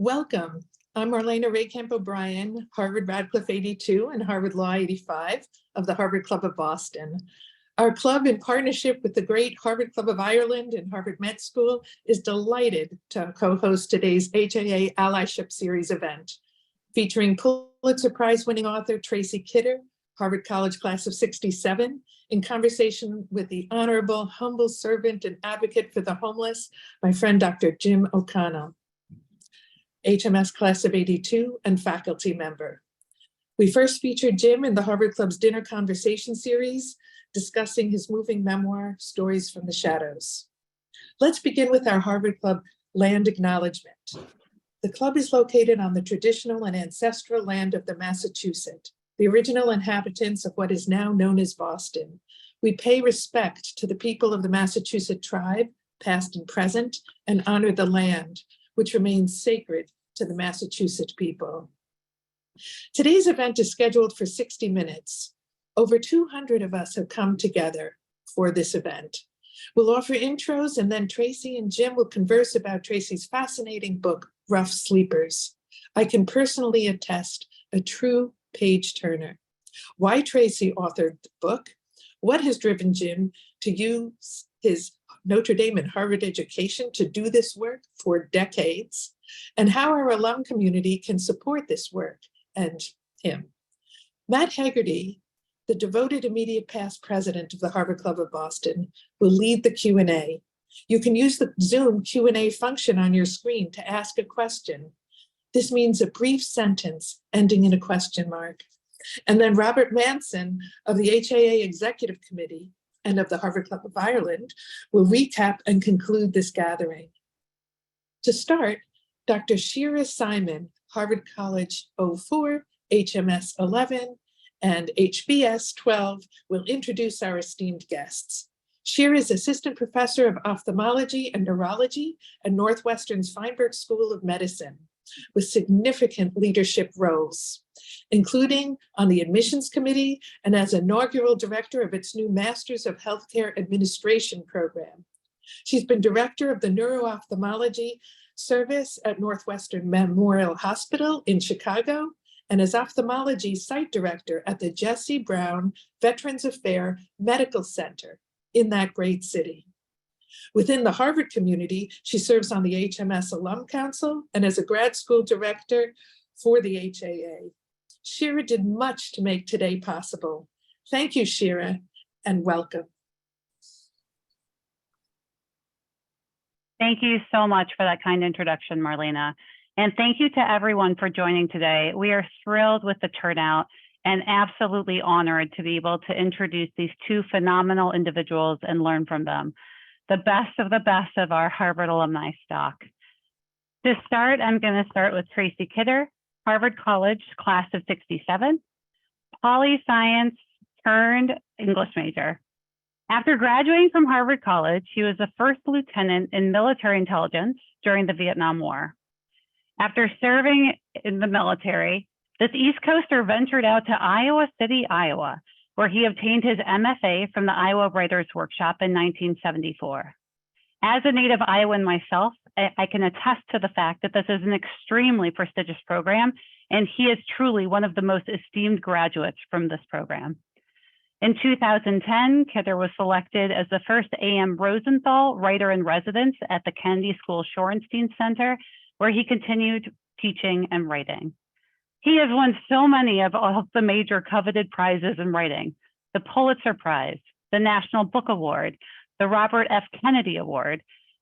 Welcome. I'm Marlena Raycamp O'Brien, Harvard Radcliffe 82 and Harvard Law 85 of the Harvard Club of Boston. Our club, in partnership with the great Harvard Club of Ireland and Harvard Med School, is delighted to co-host today's HAA Allyship Series event, featuring Pulitzer Prize-winning author Tracy Kidder, Harvard College class of '67, in conversation with the honorable, humble servant and advocate for the homeless, my friend Dr. Jim O'Connell, HMS class of '82 and faculty member. We first featured Jim in the Harvard Club's Dinner Conversation series, discussing his moving memoir, Stories from the Shadows. Let's begin with our Harvard Club land acknowledgement. The club is located on the traditional and ancestral land of the Massachusetts, the original inhabitants of what is now known as Boston. We pay respect to the people of the Massachusetts tribe, past and present, and honor the land, which remains sacred to the Massachusetts people. Today's event is scheduled for 60 minutes. Over 200 of us have come together for this event. We'll offer intros, and then Tracy and Jim will converse about Tracy's fascinating book, Rough Sleepers. I can personally attest, a true page turner. Why Tracy authored the book, what has driven Jim to use his Notre Dame and Harvard education to do this work for decades, and how our alum community can support this work and him. Matt Haggerty, the devoted immediate past president of the Harvard Club of Boston, will lead the Q&A. You can use the Zoom Q&A function on your screen to ask a question. This means a brief sentence ending in a question mark. And then Robert Manson of the HAA Executive Committee and of the Harvard Club of Ireland will recap and conclude this gathering. To start, Dr. Shira Simon, Harvard College 04, HMS 11, and HBS 12 will introduce our esteemed guests. Shira is Assistant Professor of Ophthalmology and Neurology at Northwestern's Feinberg School of Medicine, with significant leadership roles, including on the admissions committee and as inaugural director of its new Masters of Healthcare Administration program. She's been director of the Neuro-Ophthalmology Service at Northwestern Memorial Hospital in Chicago, and as ophthalmology site director at the Jesse Brown Veterans Affairs Medical Center in that great city. Within the Harvard community, she serves on the HMS Alum Council and as a grad school director for the HAA. Shira did much to make today possible. Thank you, Shira, and welcome. Thank you so much for that kind introduction, Marlena. And thank you to everyone for joining today. We are thrilled with the turnout and absolutely honored to be able to introduce these two phenomenal individuals and learn from them, the best of our Harvard alumni stock. To start, I'm going to start with Tracy Kidder, Harvard College class of '67, poli-science turned English major. After graduating from Harvard College, he was the first lieutenant in military intelligence during the Vietnam War. After serving in the military, this East Coaster ventured out to Iowa City, Iowa, where he obtained his MFA from the Iowa Writers Workshop in 1974. As a native Iowan myself, I can attest to the fact that this is an extremely prestigious program, and he is truly one of the most esteemed graduates from this program. In 2010, Kidder was selected as the first A.M. Rosenthal Writer in Residence at the Kennedy School Shorenstein Center, where he continued teaching and writing. He has won so many of all the major coveted prizes in writing: the Pulitzer Prize, the National Book Award, the Robert F. Kennedy Award.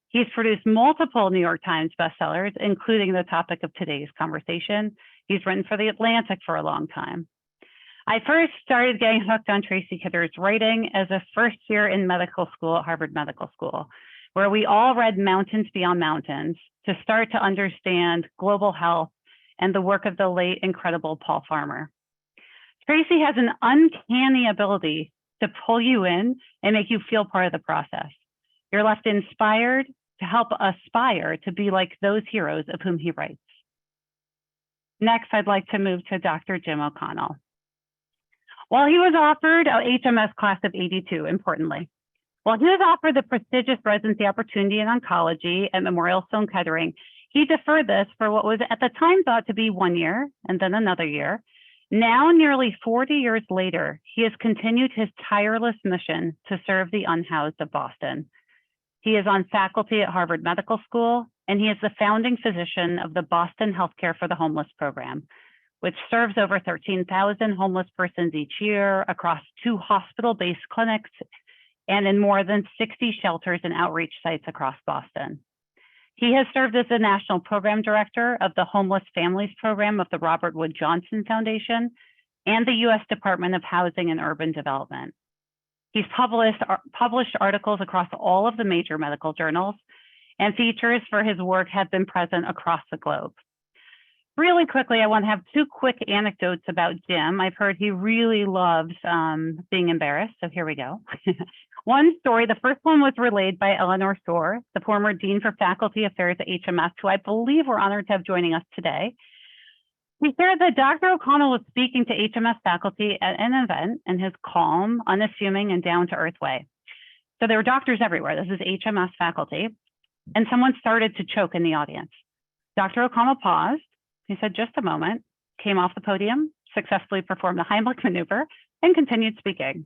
He's produced multiple New York Times bestsellers, including the topic of today's conversation. He's written for The Atlantic for a long time. I first started getting hooked on Tracy Kidder's writing as a first year in medical school at Harvard Medical School, where we all read Mountains Beyond Mountains to start to understand global health and the work of the late, incredible Paul Farmer. Tracy has an uncanny ability to pull you in and make you feel part of the process. You're left inspired to help aspire to be like those heroes of whom he writes. Next, I'd like to move to Dr. Jim O'Connell. While he was offered a HMS class of '82, importantly, while he was offered the prestigious residency opportunity in oncology at Memorial Sloan Kettering, he He deferred this for what was at the time thought to be 1 year and then another year. Now, nearly 40 years later, he has continued his tireless mission to serve the unhoused of Boston. He is on faculty at Harvard Medical School, and he is the founding physician of the Boston Healthcare for the Homeless program, which serves over 13,000 homeless persons each year across 2 hospital-based clinics and in more than 60 shelters and outreach sites across Boston. He has served as the National Program Director of the Homeless Families Program of the Robert Wood Johnson Foundation and the U.S. Department of Housing and Urban Development. He's published articles across all of the major medical journals, and features for his work have been present across the globe. Really quickly, I want to have 2 quick anecdotes about Jim. I've heard he really loves being embarrassed, so here we go. One story, the first one was relayed by Eleanor Soar, the former Dean for Faculty Affairs at HMS, who I believe we're honored to have joining us today. He shared that Dr. O'Connell was speaking to HMS faculty at an event in his calm, unassuming, and down-to-earth way. So there were doctors everywhere. This is HMS faculty. And someone started to choke in the audience. Dr. O'Connell paused. He said, just a moment, came off the podium, successfully performed the Heimlich maneuver, and continued speaking.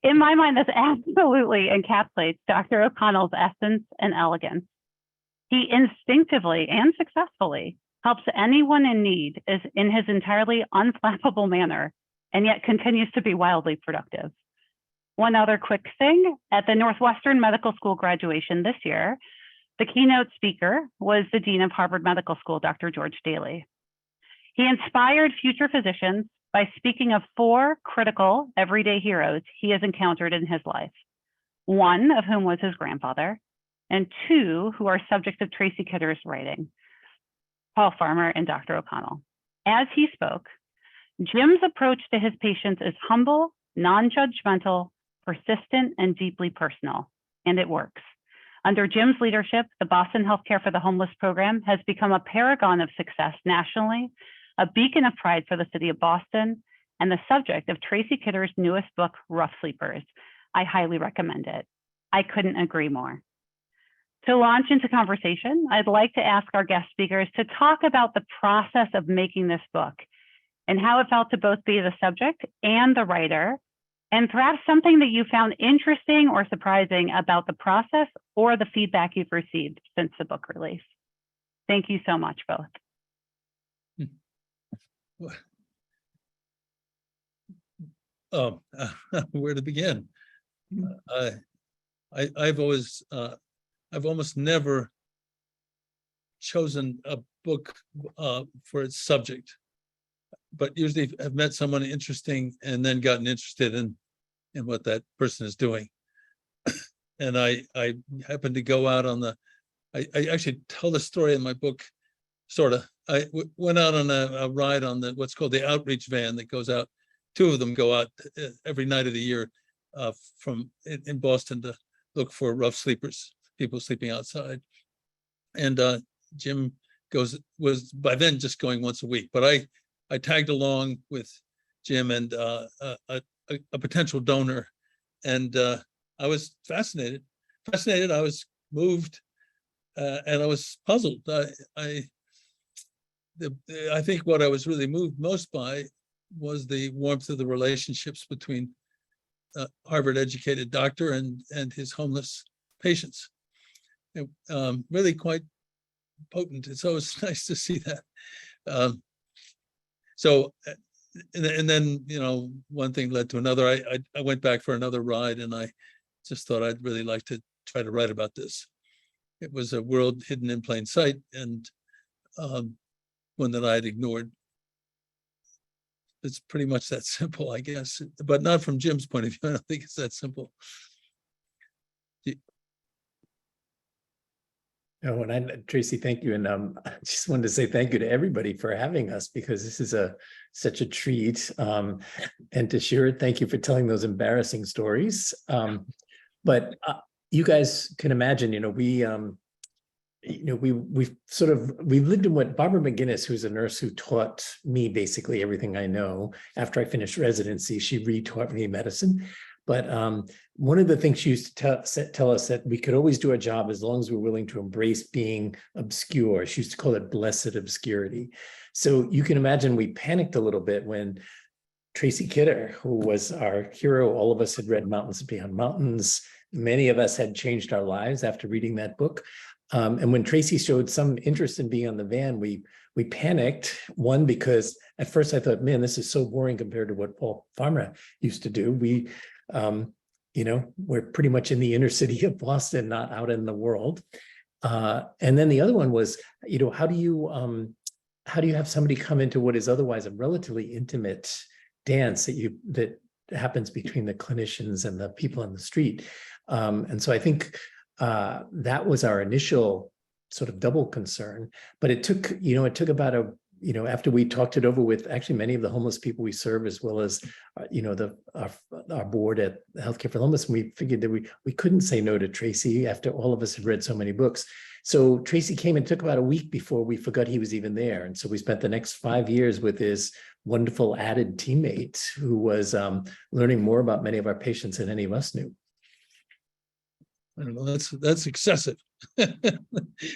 In my mind, this absolutely encapsulates Dr. O'Connell's essence and elegance. He instinctively and successfully helps anyone in need in his entirely unflappable manner, and yet continues to be wildly productive. One other quick thing, at the Northwestern Medical School graduation this year, the keynote speaker was the Dean of Harvard Medical School, Dr. George Daly. He inspired future physicians by speaking of 4 critical everyday heroes he has encountered in his life, 1 of whom was his grandfather, and 2 who are subjects of Tracy Kidder's writing, Paul Farmer and Dr. O'Connell. As he spoke, Jim's approach to his patients is humble, non-judgmental, persistent, and deeply personal, and it works. Under Jim's leadership, the Boston Healthcare for the Homeless program has become a paragon of success nationally, a beacon of pride for the city of Boston, and the subject of Tracy Kidder's newest book, Rough Sleepers. I highly recommend it. I couldn't agree more. To launch into conversation, I'd like to ask our guest speakers to talk about the process of making this book and how it felt to both be the subject and the writer, and perhaps something that you found interesting or surprising about the process or the feedback you've received since the book release. Thank you so much, both. Where to begin? I've almost never chosen a book for its subject, but usually have met someone interesting and then gotten interested in what that person is doing. And I happened to go out on I actually tell the story in my book, sort of. I went out on a ride on what's called the outreach van that goes out. 2 of them go out every night of the year in Boston to look for rough sleepers, people sleeping outside. And Jim was by then just going once a week, but I tagged along with Jim and a potential donor, and I was fascinated. I was moved, and I was puzzled. I think what I was really moved most by was the warmth of the relationships between Harvard-educated doctor and his homeless patients. Really quite potent. It's always nice to see that. So, and then, one thing led to another. I went back for another ride, and I just thought I'd really like to try to write about this. It was a world hidden in plain sight, and one that I had ignored. It's pretty much that simple, I guess, but not from Jim's point of view. I don't think it's that simple. Oh, and Tracy, thank you. And I just wanted to say thank you to everybody for having us, because this is such a treat. And to share it, thank you for telling those embarrassing stories. But you guys can imagine, we've lived in what Barbara McGinnis, who's a nurse who taught me basically everything I know. After I finished residency, she retaught me medicine. But one of the things she used to tell us that we could always do a job as long as we're willing to embrace being obscure. She used to call it blessed obscurity. So you can imagine we panicked a little bit when Tracy Kidder, who was our hero, all of us had read Mountains Beyond Mountains. Many of us had changed our lives after reading that book. And when Tracy showed some interest in being on the van, we panicked. One, because at first I thought, man, this is so boring compared to what Paul Farmer used to do. We, we're pretty much in the inner city of Boston, not out in the world. And then the other one was, how do you have somebody come into what is otherwise a relatively intimate dance that happens between the clinicians and the people on the street? And so I think that was our initial sort of double concern, but it took about after we talked it over with actually many of the homeless people we serve, as well as, our board at Healthcare for Homeless, we figured that we couldn't say no to Tracy after all of us had read so many books. So Tracy came and took about a week before we forgot he was even there. And so we spent the next 5 years with his wonderful added teammate who was learning more about many of our patients than any of us knew. I don't know, that's excessive. But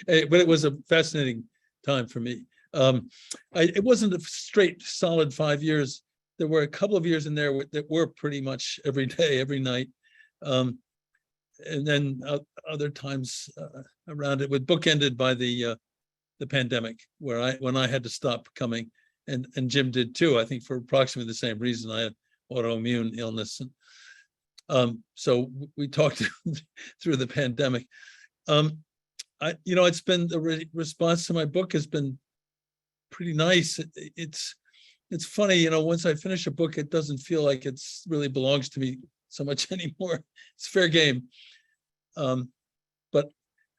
it was a fascinating time for me. It wasn't a straight, solid 5 years. There were a couple of years in there that were pretty much every day, every night. And then other times around it, with bookended by the pandemic, when I had to stop coming, and Jim did too. I think for approximately the same reason. I had autoimmune illness, and so we talked through the pandemic. It's been the response to my book has been pretty nice. It's funny, once I finish a book, it doesn't feel like it's really belongs to me so much anymore. It's fair game. But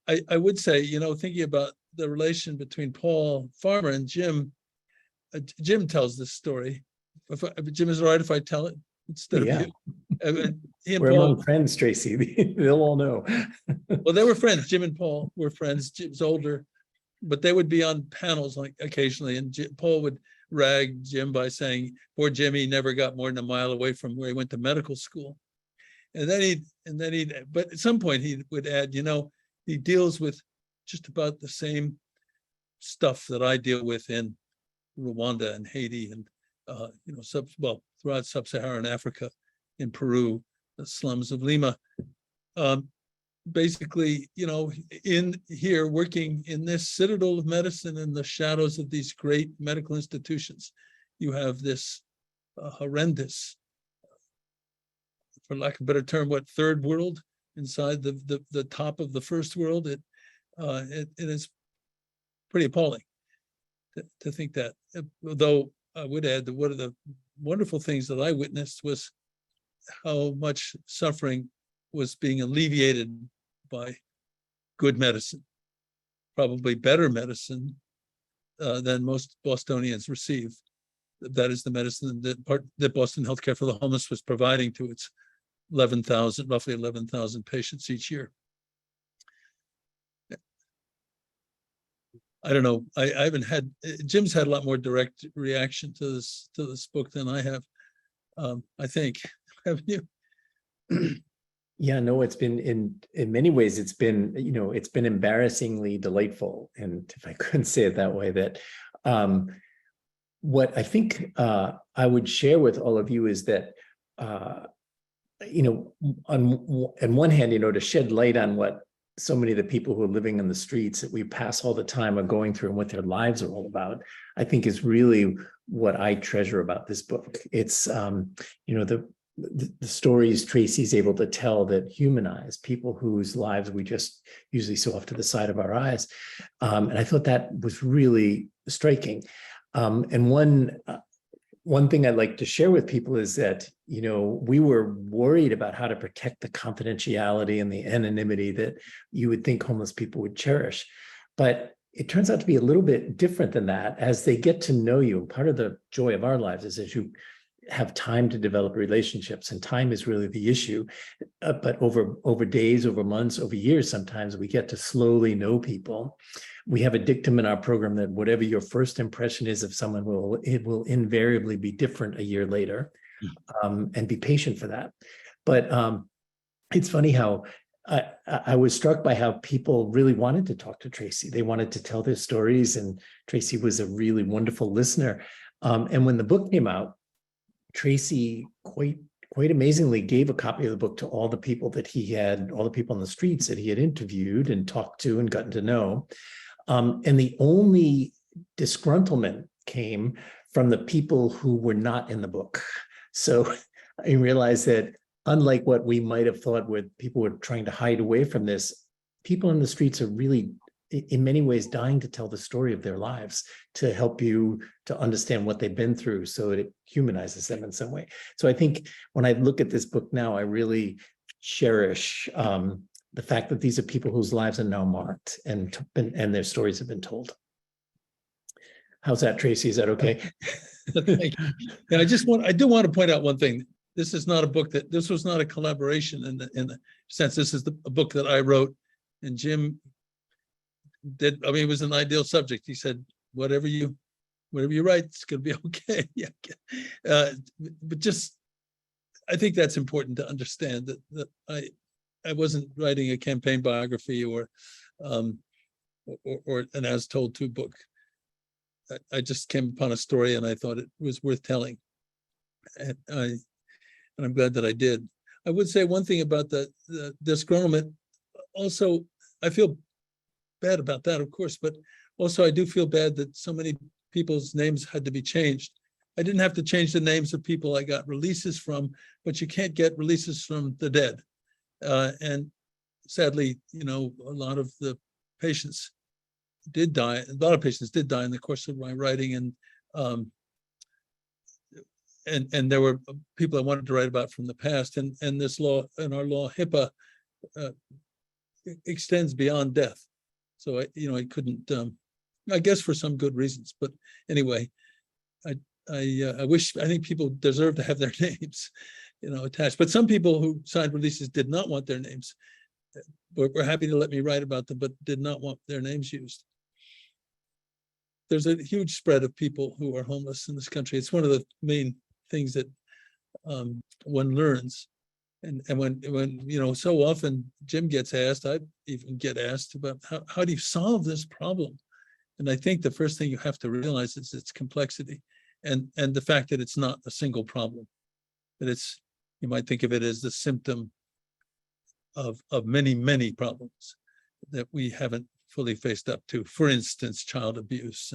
I would say, thinking about the relation between Paul Farmer and Jim, Jim tells this story. Jim, is it all right if I tell it instead of you? He and We're Paul, among friends, Tracy. They'll all know. well, they were friends. Jim and Paul were friends. Jim's older, but they would be on panels like occasionally, and Paul would rag Jim by saying, "Poor Jimmy never got more than a mile away from where he went to medical school." And then but at some point he would add, he deals with just about the same stuff that I deal with in Rwanda and Haiti and throughout sub-Saharan Africa, in Peru, the slums of Lima. Basically, in here working in this citadel of medicine in the shadows of these great medical institutions, you have this horrendous, for lack of a better term, third world inside the top of the first world. It is pretty appalling to think that. Though I would add that one of the wonderful things that I witnessed was how much suffering was being alleviated by good medicine, probably better medicine than most Bostonians receive. That is the medicine that Boston Healthcare for the Homeless was providing to its roughly 11,000 patients each year. I don't know. I haven't had, Jim's had a lot more direct reaction to this book than I have. I think. Haven't you? Yeah, no, it's been in many ways, it's been embarrassingly delightful. And if I couldn't say it that way, that what I think I would share with all of you is that, on one hand, to shed light on what so many of the people who are living in the streets that we pass all the time are going through and what their lives are all about, I think is really what I treasure about this book. It's, the stories Tracy's able to tell that humanize people whose lives we just usually so off to the side of our eyes. And I thought that was really striking. And one thing I'd like to share with people is that, we were worried about how to protect the confidentiality and the anonymity that you would think homeless people would cherish. But it turns out to be a little bit different than that as they get to know you. And part of the joy of our lives is as you have time to develop relationships, and time is really the issue. But over days, over months, over years, sometimes we get to slowly know people. We have a dictum in our program that whatever your first impression is of someone, it will invariably be different a year later, and be patient for that. But it's funny how I was struck by how people really wanted to talk to Tracy. They wanted to tell their stories, and Tracy was a really wonderful listener. And when the book came out, Tracy quite amazingly gave a copy of the book to all the people that he had, all the people on the streets that he had interviewed and talked to and gotten to know. And the only disgruntlement came from the people who were not in the book. So I realized that unlike what we might have thought where people were trying to hide away from this, people on the streets are really, in many ways, dying to tell the story of their lives, to help you to understand what they've been through, so that it humanizes them in some way. So I think when I look at this book now, I really cherish the fact that these are people whose lives are now marked and their stories have been told. How's that, Tracy? Is that okay? Thank you. And I do want to point out one thing. This is not a book this was not a collaboration in the sense. This is a book that I wrote, and Jim did. I mean, it was an ideal subject. He said, whatever you write, it's going to be okay. Yeah. But just, I think that's important to understand that I wasn't writing a campaign biography or an as told to book. I just came upon a story and I thought it was worth telling. And I'm glad that I did. I would say one thing about the disgruntlement. Also, I feel bad about that, of course, but also I do feel bad that so many people's names had to be changed. I didn't have to change the names of people I got releases from, but you can't get releases from the dead. And sadly, a lot of the patients did die. A lot of patients did die in the course of my writing, and there were people I wanted to write about from the past, and this law, and our law, HIPAA, extends beyond death. So I couldn't, I guess for some good reasons, but anyway, I think people deserve to have their names, attached. But some people who signed releases did not want their names. Were happy to let me write about them, but did not want their names used. There's a huge spread of people who are homeless in this country. It's one of the main things that one learns. And when so often Jim gets asked, I even get asked about how do you solve this problem? And I think the first thing you have to realize is its complexity, and the fact that it's not a single problem, that you might think of it as the symptom of many, many problems that we haven't fully faced up to. For instance, child abuse,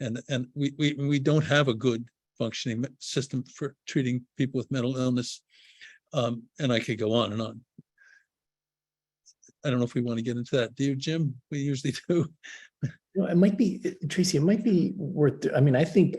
and we don't have a good functioning system for treating people with mental illness. And I could go on and on. I don't know if we want to get into that. Do you, Jim? We usually do. It might be, Tracy, it might be worth, I think,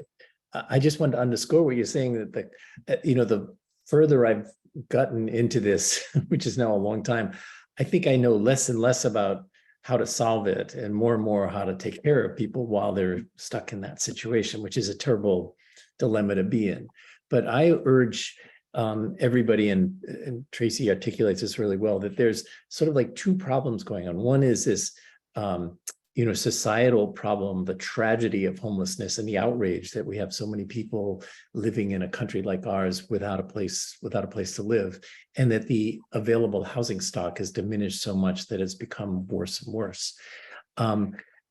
I just want to underscore what you're saying, that the further I've gotten into this, which is now a long time, I think I know less and less about how to solve it and more how to take care of people while they're stuck in that situation, which is a terrible dilemma to be in. But I urge everybody, and Tracy articulates this really well, that there's sort of like two problems going on. One is this societal problem, the tragedy of homelessness and the outrage that we have so many people living in a country like ours without a place to live, and that the available housing stock has diminished so much that it's become worse and worse.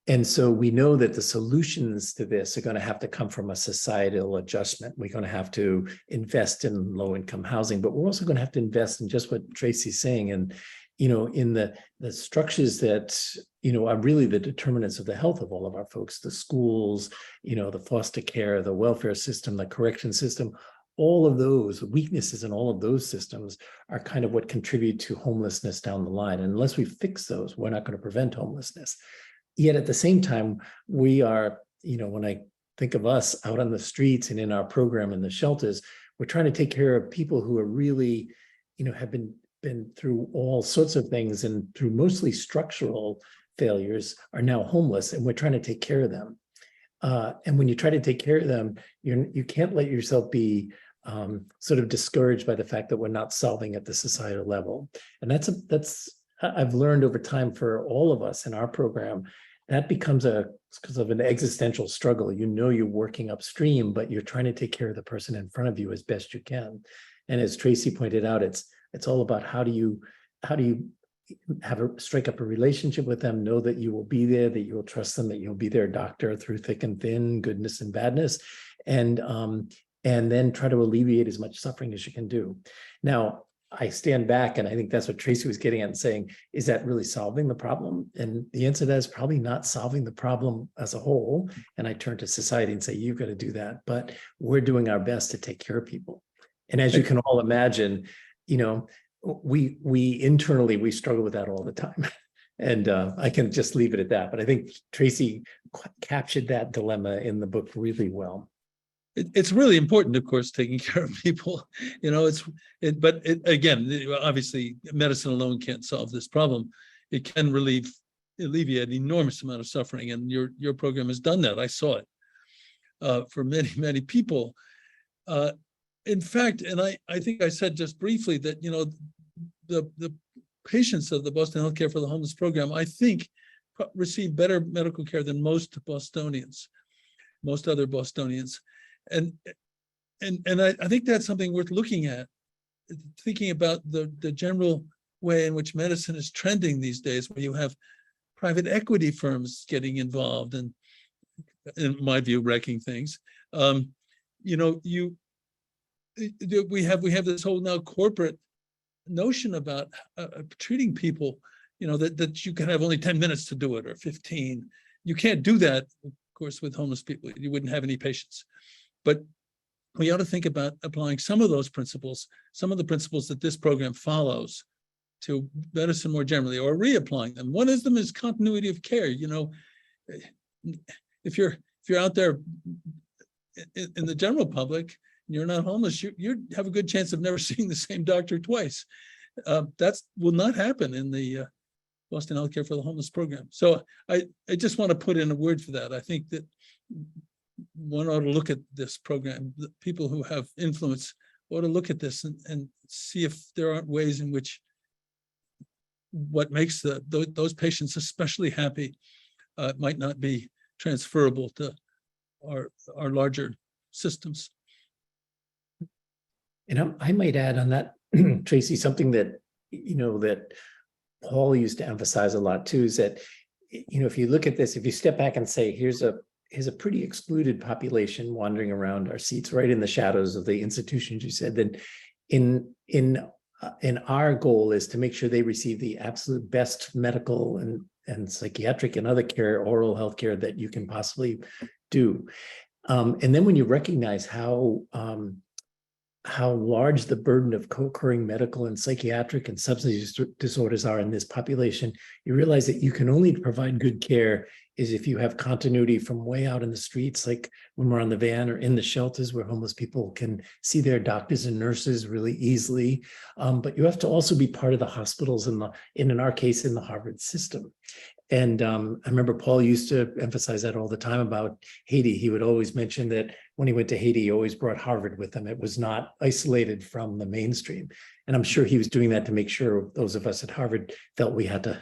And so we know that the solutions to this are going to have to come from a societal adjustment. We're going to have to invest in low-income housing, but we're also going to have to invest in just what Tracy's saying, and in the structures that are really the determinants of the health of all of our folks: the schools, the foster care, the welfare system, the correction system. All of those weaknesses in all of those systems are kind of what contribute to homelessness down the line. And unless we fix those, we're not going to prevent homelessness. Yet at the same time, we are, when I think of us out on the streets and in our program in the shelters, we're trying to take care of people who are really, have been through all sorts of things, and through mostly structural failures, are now homeless, and we're trying to take care of them. And when you try to take care of them, you can't let yourself be sort of discouraged by the fact that we're not solving at the societal level. And that's I've learned over time, for all of us in our program, that becomes because of an existential struggle. You're working upstream, but you're trying to take care of the person in front of you as best you can. And as Tracy pointed out, it's It's all about how do you strike up a relationship with them, know that you will be there, that you will trust them, that you'll be their doctor through thick and thin, goodness and badness, and then try to alleviate as much suffering as you can do. Now, I stand back, and I think that's what Tracy was getting at and saying, is that really solving the problem? And the answer to that is probably not solving the problem as a whole. And I turn to society and say, you've got to do that. But we're doing our best to take care of people. And as you can all imagine, we internally, we struggle with that all the time. And I can just leave it at that. But I think Tracy captured that dilemma in the book really well. It's really important, of course, taking care of people. Again, obviously, medicine alone can't solve this problem. It can alleviate an enormous amount of suffering, and your program has done that. I saw it for many, many people. In fact, and I think I said just briefly that the patients of the Boston Healthcare for the Homeless program, I think, receive better medical care than most other Bostonians. And I think that's something worth looking at, thinking about the general way in which medicine is trending these days, where you have private equity firms getting involved and, in my view, wrecking things. We have this whole now corporate notion about treating people, that you can have only 10 minutes to do it, or 15. You can't do that, of course, with homeless people. You wouldn't have any patients. But we ought to think about applying some of those principles, some of the principles that this program follows, to medicine more generally, or reapplying them. One of them is continuity of care. If you're out there in the general public, and you're not homeless, you have a good chance of never seeing the same doctor twice. That will not happen in the Boston Healthcare for the Homeless program. So I just want to put in a word for that. I think that one ought to look at this program. The people who have influence ought to look at this and see if there aren't ways in which what makes those patients especially happy might not be transferable to our larger systems. And I might add on that, Tracy, something that that Paul used to emphasize a lot too, is that if you look at this, if you step back and say, here's a pretty excluded population wandering around our seats, right in the shadows of the institutions you said, then in our goal is to make sure they receive the absolute best medical and psychiatric and other care, oral health care that you can possibly do. And then when you recognize how large the burden of co-occurring medical and psychiatric and substance disorders are in this population, you realize that you can only provide good care is if you have continuity from way out in the streets, like when we're on the van, or in the shelters where homeless people can see their doctors and nurses really easily. But you have to also be part of the hospitals in our case, in the Harvard system. And I remember Paul used to emphasize that all the time about Haiti. He would always mention that when he went to Haiti, he always brought Harvard with him. It was not isolated from the mainstream. And I'm sure he was doing that to make sure those of us at Harvard felt we had to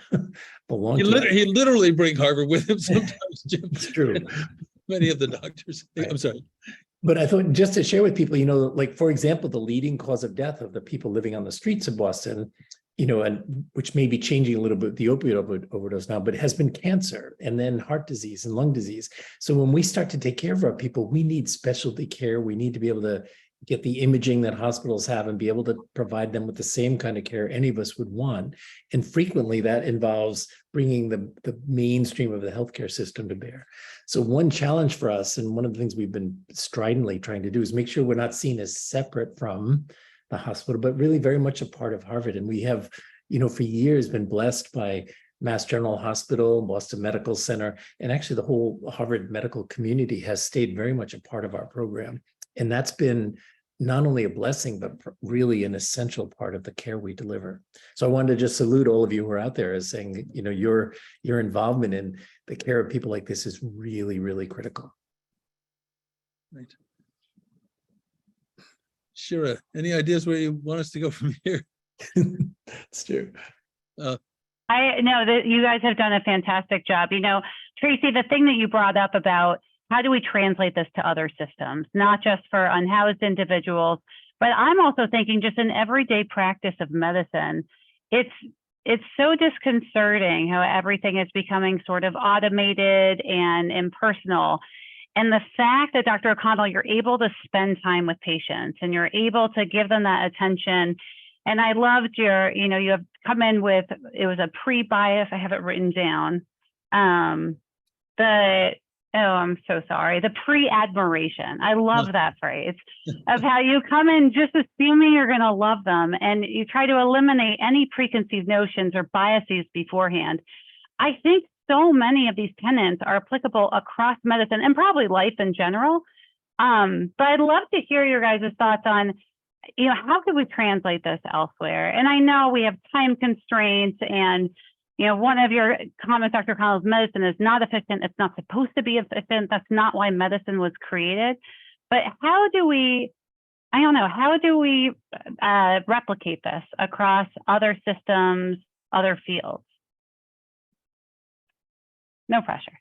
belong to it. He literally bring Harvard with him sometimes, Jim. It's true. Many of the doctors. Right. I'm sorry. But I thought, just to share with people, like, for example, the leading cause of death of the people living on the streets of Boston, and which may be changing a little bit, the opioid overdose now, but it has been cancer, and then heart disease and lung disease. So when we start to take care of our people, we need specialty care. We need to be able to get the imaging that hospitals have and be able to provide them with the same kind of care any of us would want. And frequently that involves bringing the mainstream of the healthcare system to bear. So one challenge for us, and one of the things we've been stridently trying to do, is make sure we're not seen as separate from the hospital, but really very much a part of Harvard. And we have, for years been blessed by Mass General Hospital, Boston Medical Center, and actually the whole Harvard medical community has stayed very much a part of our program. And that's been not only a blessing, but really an essential part of the care we deliver. So I wanted to just salute all of you who are out there as saying that, your involvement in the care of people like this is really, really critical. Right. Shira, any ideas where you want us to go from here? It's true. I know that you guys have done a fantastic job. Tracy, the thing that you brought up about how do we translate this to other systems, not just for unhoused individuals, but I'm also thinking just in everyday practice of medicine, it's so disconcerting how everything is becoming sort of automated and impersonal. And the fact that Dr. O'Connell, you're able to spend time with patients and you're able to give them that attention. And I loved your, you have come in with, it was a pre-bias, I have it written down. I'm so sorry, the pre-admiration. I love that phrase of how you come in just assuming you're going to love them and you try to eliminate any preconceived notions or biases beforehand. I think so many of these tenets are applicable across medicine and probably life in general. But I'd love to hear your guys' thoughts on, how could we translate this elsewhere? And I know we have time constraints and one of your comments, Dr. O'Connell's medicine is not efficient. It's not supposed to be efficient. That's not why medicine was created. But how do we replicate this across other systems, other fields? No pressure.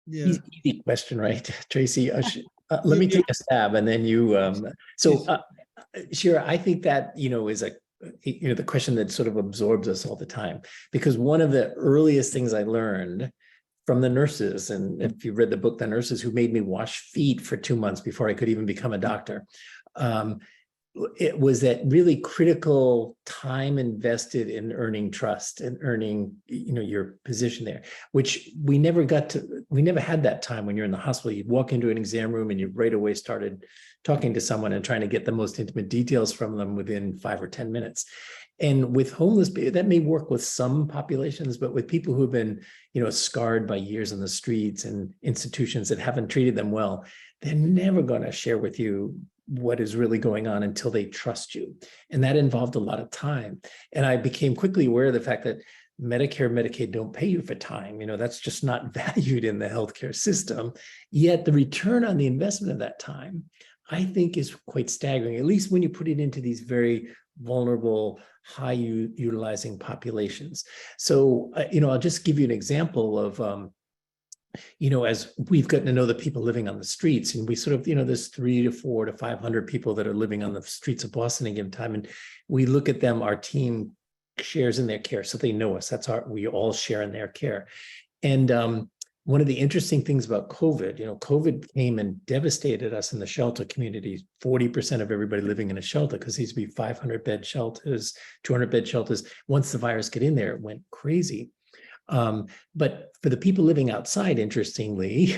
Yeah. Easy question, right, Tracy? Let me take a stab and then you, Shira, I think that, is the question that sort of absorbs us all the time, because one of the earliest things I learned from the nurses, and if you read the book, The Nurses Who Made Me Wash Feet for 2 months before I could even become a doctor, it was that really critical time invested in earning trust and earning, your position there, which we never had that time when you're in the hospital. You'd walk into an exam room and you right away started talking to someone and trying to get the most intimate details from them within 5 or 10 minutes. And with homeless people, that may work with some populations, but with people who've been, scarred by years in the streets and institutions that haven't treated them well, they're never going to share with you what is really going on until they trust you. And that involved a lot of time. And I became quickly aware of the fact that Medicare, Medicaid don't pay you for time. That's just not valued in the healthcare system. Yet the return on the investment of that time, I think, is quite staggering, at least when you put it into these very vulnerable, high utilizing populations. So, I'll just give you an example of, as we've gotten to know the people living on the streets, and we sort of, there's 300 to 400 to 500 people that are living on the streets of Boston at a given time. And we look at them, our team shares in their care. So they know us, we all share in their care. And one of the interesting things about COVID, COVID came and devastated us in the shelter community. 40% of everybody living in a shelter, because these would be 500-bed shelters, 200-bed shelters. Once the virus got in there, it went crazy. But for the people living outside, interestingly,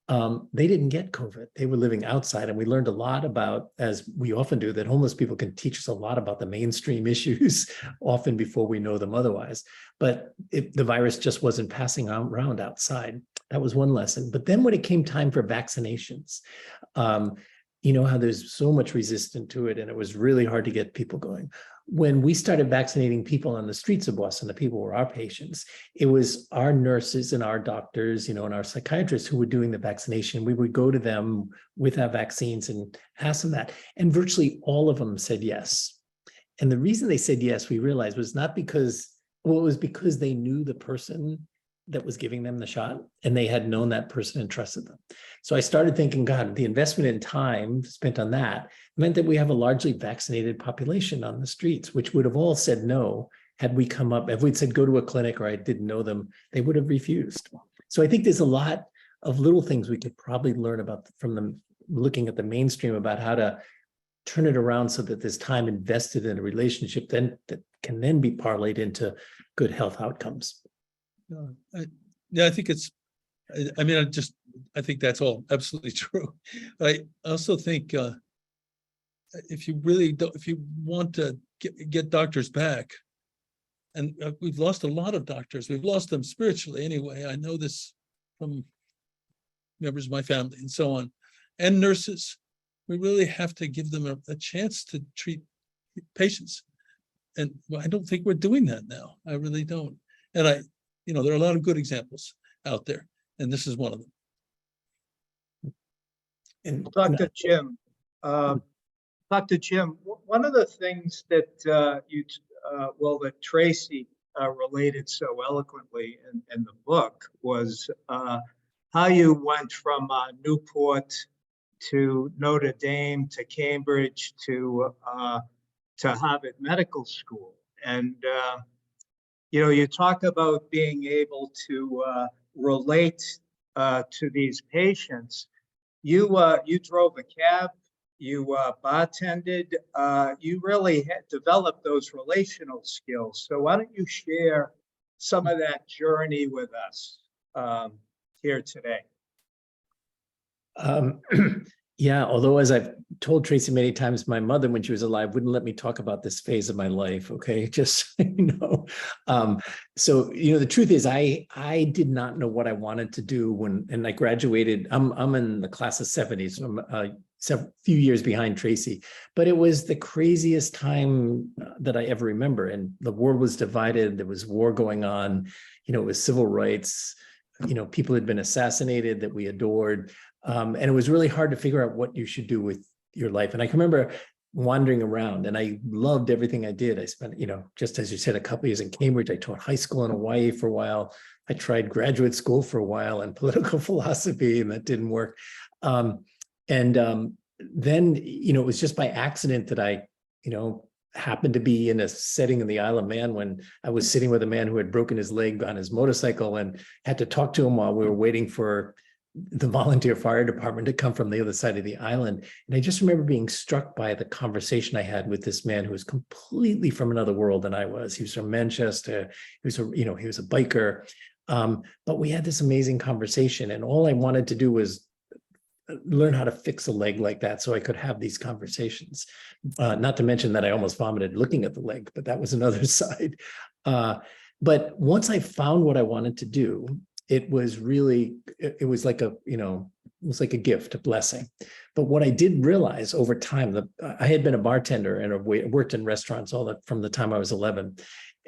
they didn't get COVID. They were living outside. And we learned a lot about, as we often do, that homeless people can teach us a lot about the mainstream issues, often before we know them otherwise. But the virus just wasn't passing around outside. That was one lesson. But then when it came time for vaccinations, how there's so much resistance to it, and it was really hard to get people going. When we started vaccinating people on the streets of Boston, the people were our patients. It was our nurses and our doctors, and our psychiatrists who were doing the vaccination. We would go to them with our vaccines and ask them that. And virtually all of them said yes. And the reason they said yes, we realized, was not because, it was because they knew the person that was giving them the shot, and they had known that person and trusted them. So I started thinking, God, the investment in time spent on that meant that we have a largely vaccinated population on the streets, which would have all said no had we come up. If we'd said go to a clinic or I didn't know them, they would have refused. So I think there's a lot of little things we could probably learn about from them, looking at the mainstream, about how to turn it around so that there's time invested in a relationship then that can then be parlayed into good health outcomes. I think it's, I think that's all absolutely true. I also think if you want to get doctors back, and we've lost a lot of doctors, we've lost them spiritually anyway. I know this from members of my family and so on, and nurses. We really have to give them a chance to treat patients. And I don't think we're doing that now. I really don't. And there are a lot of good examples out there, and this is one of them. And Dr. Jim, one of the things that that Tracy related so eloquently in the book was how you went from Newport to Notre Dame to Cambridge to Harvard Medical School. And, you talk about being able to relate to these patients. You drove a cab, you bartended, you really had developed those relational skills. So why don't you share some of that journey with us here today? Yeah, although as I've told Tracy many times, my mother, when she was alive, wouldn't let me talk about this phase of my life. Okay, just so you know. So the truth is, I did not know what I wanted to do and I graduated. I'm in the class of '70s, so I'm a few years behind Tracy, but it was the craziest time that I ever remember. And the world was divided. There was war going on. It was civil rights. People had been assassinated that we adored. And it was really hard to figure out what you should do with your life. And I can remember wandering around and I loved everything I did. I spent, just as you said, a couple of years in Cambridge. I taught high school in Hawaii for a while. I tried graduate school for a while and political philosophy, and that didn't work. Then, it was just by accident that I, happened to be in a setting in the Isle of Man when I was sitting with a man who had broken his leg on his motorcycle and had to talk to him while we were waiting for the volunteer fire department to come from the other side of the island. And I just remember being struck by the conversation I had with this man who was completely from another world than I was. He was from Manchester. He was a biker. But we had this amazing conversation, and all I wanted to do was learn how to fix a leg like that so I could have these conversations. Not to mention that I almost vomited looking at the leg, but that was another side. But once I found what I wanted to do, it was like a gift, a blessing. But what I did realize over time, that I had been a bartender and worked in restaurants from the time I was 11.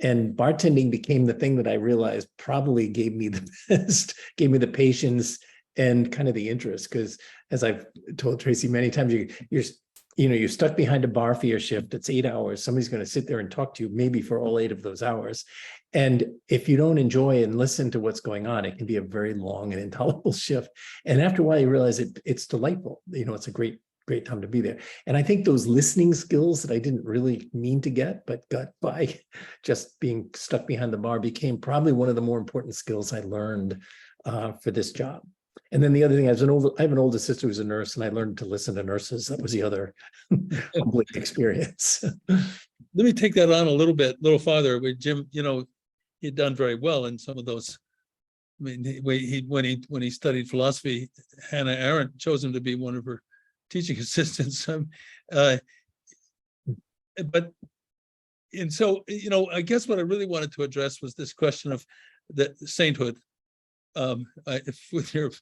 And bartending became the thing that I realized probably gave me the patience and kind of the interest. Because as I've told Tracy many times, you're stuck behind a bar for your shift. It's 8 hours. Somebody's going to sit there and talk to you maybe for all 8 of those hours. And if you don't enjoy and listen to what's going on, it can be a very long and intolerable shift. And after a while, you realize it's delightful. It's a great time to be there. And I think those listening skills that I didn't really mean to get, but got by just being stuck behind the bar, became probably one of the more important skills I learned for this job. And then the other thing, I have an older sister who's a nurse, and I learned to listen to nurses. That was the other humbling experience. Let me take that on a little farther with Jim. He'd done very well in some of those. I mean, when he studied philosophy, Hannah Arendt chose him to be one of her teaching assistants. So, I guess what I really wanted to address was this question of the sainthood. With your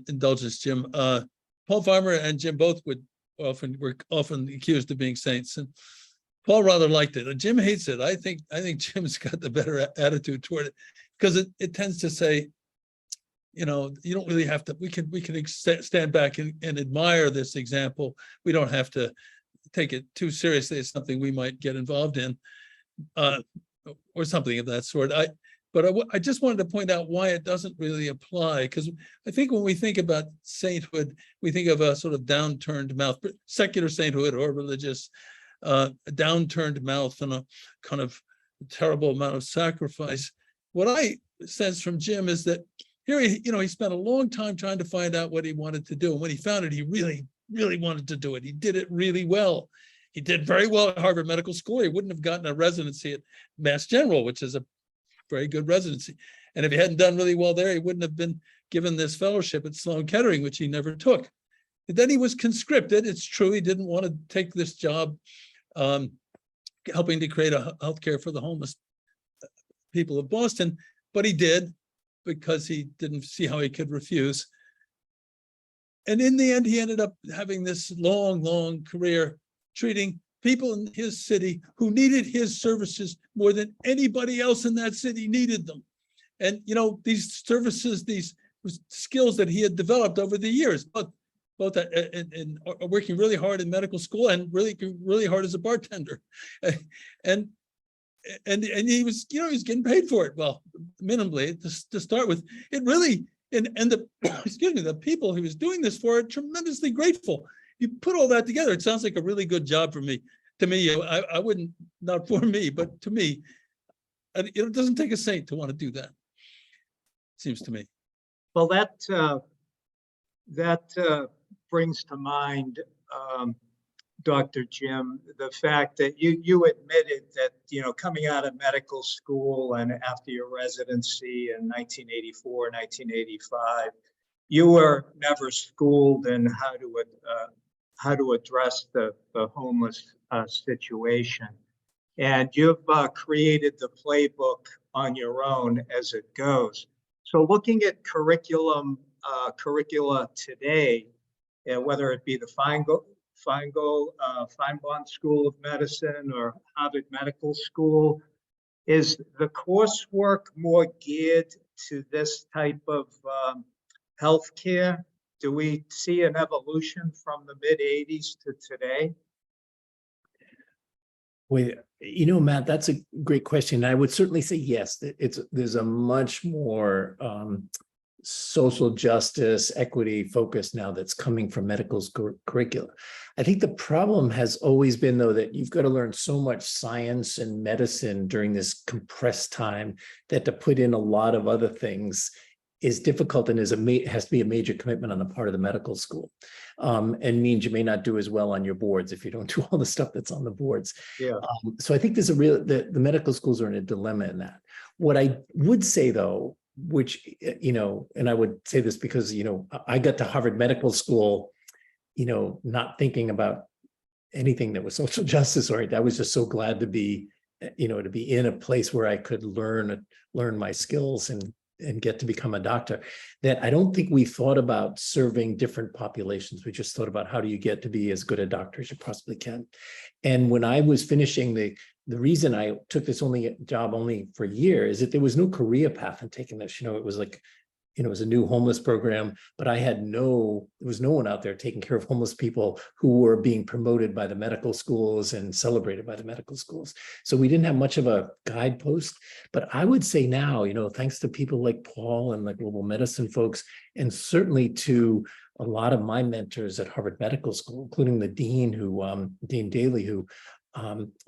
indulgence, Jim, Paul Farmer and Jim both were often accused of being saints, and Paul rather liked it. And Jim hates it. I think Jim's got the better attitude toward it, because it tends to say, you don't really have to. We can stand back and admire this example. We don't have to take it too seriously as something we might get involved in, or something of that sort. But I just wanted to point out why it doesn't really apply, because I think when we think about sainthood, we think of a sort of downturned mouth, secular sainthood or religious, downturned mouth and a kind of terrible amount of sacrifice. What I sense from Jim is that here, he spent a long time trying to find out what he wanted to do. And when he found it, he really, really wanted to do it. He did it really well. He did very well at Harvard Medical School. He wouldn't have gotten a residency at Mass General, which is a very good residency. And if he hadn't done really well there, he wouldn't have been given this fellowship at Sloan Kettering, which he never took. And then he was conscripted. It's true, he didn't want to take this job helping to create a healthcare for the homeless people of Boston, but he did, because he didn't see how he could refuse. And in the end, he ended up having this long, long career treating people in his city who needed his services more than anybody else in that city needed them. And, these services, these skills that he had developed over the years, both in working really hard in medical school and really, really hard as a bartender. And he was, he was getting paid for it. Well, minimally to start with. It really, and the excuse me, the people he was doing this for are tremendously grateful. You put all that together, it sounds like a really good job for me. To me, I wouldn't, not for me, but to me, and it doesn't take a saint to want to do that. Seems to me. Well, that brings to mind, Dr. Jim, the fact that you admitted that, you know, coming out of medical school and after your residency in 1984, 1985, you were never schooled in how to address the homeless situation. And you've created the playbook on your own as it goes. So looking at curricula today, whether it be the Feinbaum School of Medicine or Harvard Medical School, is the coursework more geared to this type of healthcare? Do we see an evolution from the mid-'80s to today? Well, you know, Matt, that's a great question. I would certainly say yes. There's a much more social justice, equity focus now that's coming from medical curricula. I think the problem has always been, though, that you've got to learn so much science and medicine during this compressed time that to put in a lot of other things is difficult and has to be a major commitment on the part of the medical school, and means you may not do as well on your boards if you don't do all the stuff that's on the boards. Yeah. So I think there's the medical schools are in a dilemma in that. What I would say, though, which, you know, and I would say this because, you know, I got to Harvard Medical School, you know, not thinking about anything that was social justice, or I was just so glad to be, you know, to be in a place where I could learn my skills and get to become a doctor, that I don't think we thought about serving different populations. We just thought about how do you get to be as good a doctor as you possibly can. And when I was finishing the reason I took this job only for a year is that there was no career path in taking this. You know, it was like, you know, it was a new homeless program, but there was no one out there taking care of homeless people who were being promoted by the medical schools and celebrated by the medical schools. So we didn't have much of a guidepost, but I would say now, you know, thanks to people like Paul and the global medicine folks, and certainly to a lot of my mentors at Harvard Medical School, including the dean Dean Daly, who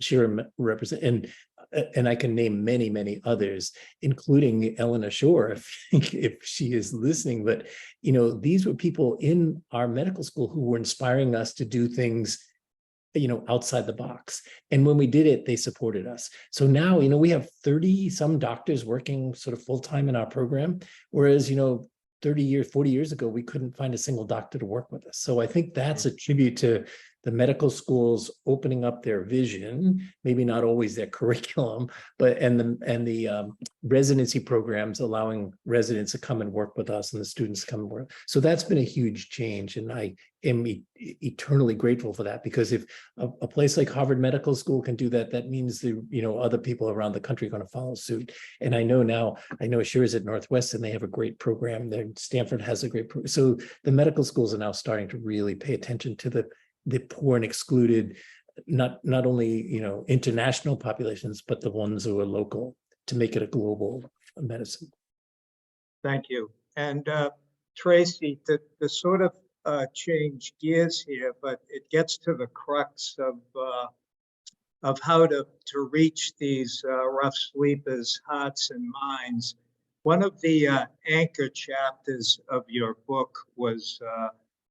Shira represent, and I can name many, many others, including Elena Shore, if she is listening. But, you know, these were people in our medical school who were inspiring us to do things, you know, outside the box. And when we did it, they supported us. So now, you know, we have 30 some doctors working sort of full-time in our program, whereas, you know, 40 years ago, we couldn't find a single doctor to work with us. So I think that's a tribute to the medical schools opening up their vision, maybe not always their curriculum, but and the residency programs allowing residents to come and work with us and the students to come and work. So that's been a huge change, and I am eternally grateful for that, because if a place like Harvard Medical School can do that, that means other people around the country are going to follow suit. And I know Shira's at Northwestern, they have a great program. Then Stanford has a great program. So the medical schools are now starting to really pay attention to the poor and excluded, not only, you know, international populations, but the ones who are local, to make it a global medicine. Thank you. And Tracy, to sort of change gears here, but it gets to the crux of how to reach these rough sleepers' hearts and minds. One of the anchor chapters of your book was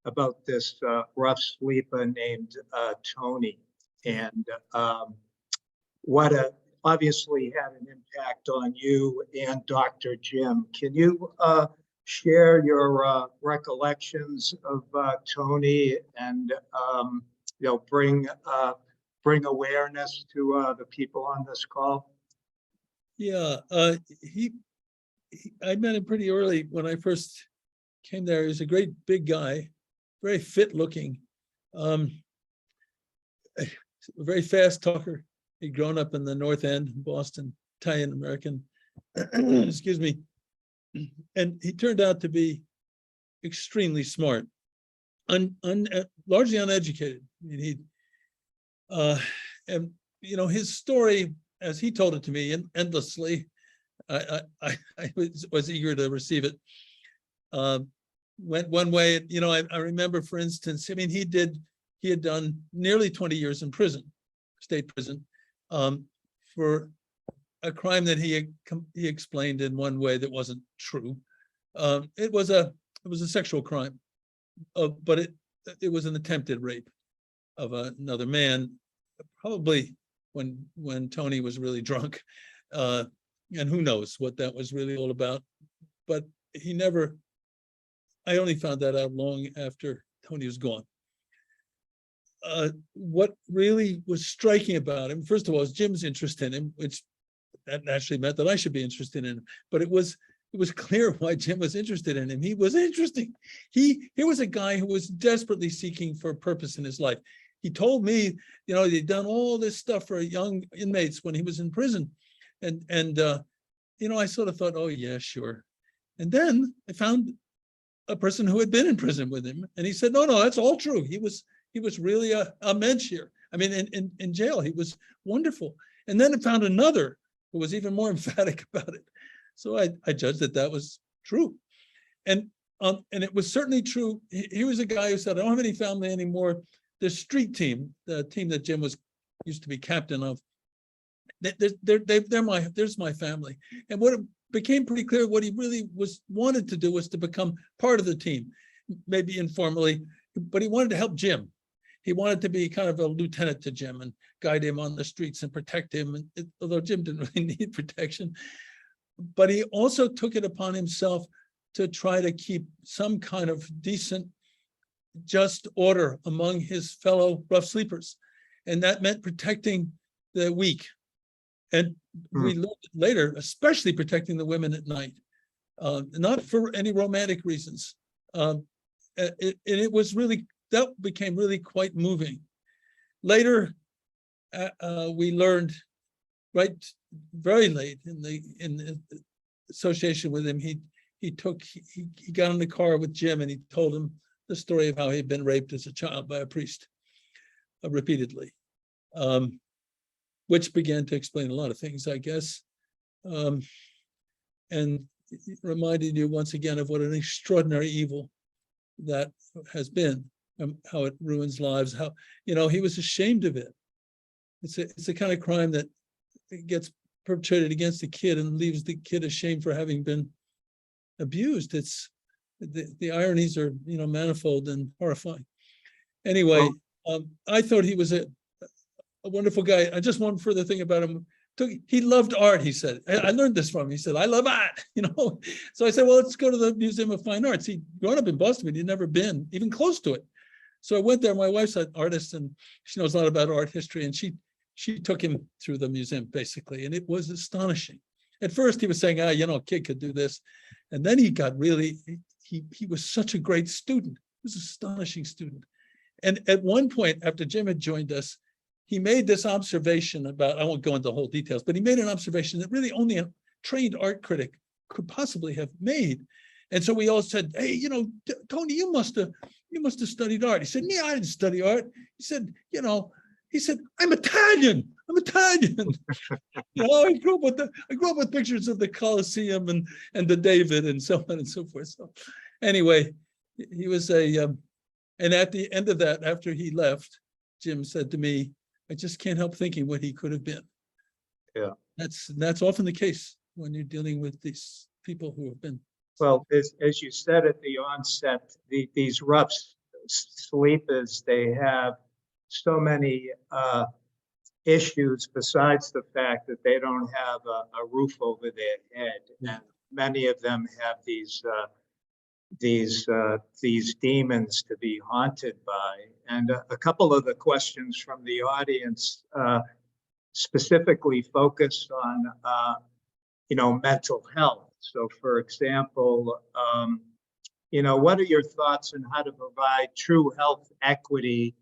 about this rough sleeper named Tony, and obviously had an impact on you and Dr. Jim. Can you share your recollections of Tony and bring awareness to the people on this call? Yeah, I met him pretty early when I first came there. He was a great big guy, very fit looking, a very fast talker. He'd grown up in the North End, Boston, Italian American, excuse me. And he turned out to be extremely smart, largely uneducated. I mean, and you know, his story, as he told it to me endlessly, I was eager to receive it. went one way. You know, I remember, for instance, I mean, he had done nearly 20 years in prison, state prison, for a crime that he explained in one way that wasn't true. It was a sexual crime, but it was an attempted rape of another man, probably when Tony was really drunk, and who knows what that was really all about. But he never. I only found that out long after Tony was gone. What really was striking about him, first of all, is Jim's interest in him, which that naturally meant that I should be interested in him. But it was clear why Jim was interested in him. He was interesting. He was a guy who was desperately seeking for a purpose in his life. He told me, you know, he'd done all this stuff for young inmates when he was in prison. And you know, I sort of thought, oh yeah, sure. And then I found a person who had been in prison with him. And he said, no, that's all true. He was really a mensch here. I mean, in jail, he was wonderful. And then I found another who was even more emphatic about it. So I judged that was true. And it was certainly true. He was a guy who said, I don't have any family anymore. The street team, the team that Jim used to be captain of, there's my family. And what it became pretty clear, what he really wanted to do was to become part of the team, maybe informally, but he wanted to help Jim. He wanted to be kind of a lieutenant to Jim and guide him on the streets and protect him. And although Jim didn't really need protection, but he also took it upon himself to try to keep some kind of decent, just order among his fellow rough sleepers. And that meant protecting the weak. And we learned later, especially protecting the women at night, not for any romantic reasons. It was really, that became really quite moving. Later, we learned, right, very late in the association with him, he got in the car with Jim and he told him the story of how he'd been raped as a child by a priest repeatedly. Which began to explain a lot of things, I guess. And reminded you once again of what an extraordinary evil that has been, how it ruins lives, how, you know, he was ashamed of it. It's the kind of crime that gets perpetrated against a kid and leaves the kid ashamed for having been abused. It's the ironies are, you know, manifold and horrifying. Anyway, I thought he was a wonderful guy. I just one further thing about him. He loved art, he said. I learned this from him. He said, I love art, you know. So I said, well, let's go to the Museum of Fine Arts. He'd grown up in Boston, but he'd never been even close to it. So I went there. My wife's an artist and she knows a lot about art history. And she took him through the museum, basically. And it was astonishing. At first, he was saying, you know, a kid could do this. And then he got really, he was such a great student. He was an astonishing student. And at one point, after Jim had joined us, he made this observation about, I won't go into the whole details, but he made an observation that really only a trained art critic could possibly have made. And so we all said, hey, you know, Tony, you must have studied art. He said, yeah, I didn't study art. He said, you know, I'm Italian. You know, I grew up with pictures of the Colosseum and the David and so on and so forth. So anyway, he was and at the end of that, after he left, Jim said to me, I just can't help thinking what he could have been. Yeah. That's often the case when you're dealing with these people who have been. Well, as you said at the onset, these rough sleepers, they have so many issues besides the fact that they don't have a roof over their head. And many of them have these demons to be haunted by. And a couple of the questions from the audience specifically focus on, you know, mental health. So for example, you know, what are your thoughts on how to provide true health equity,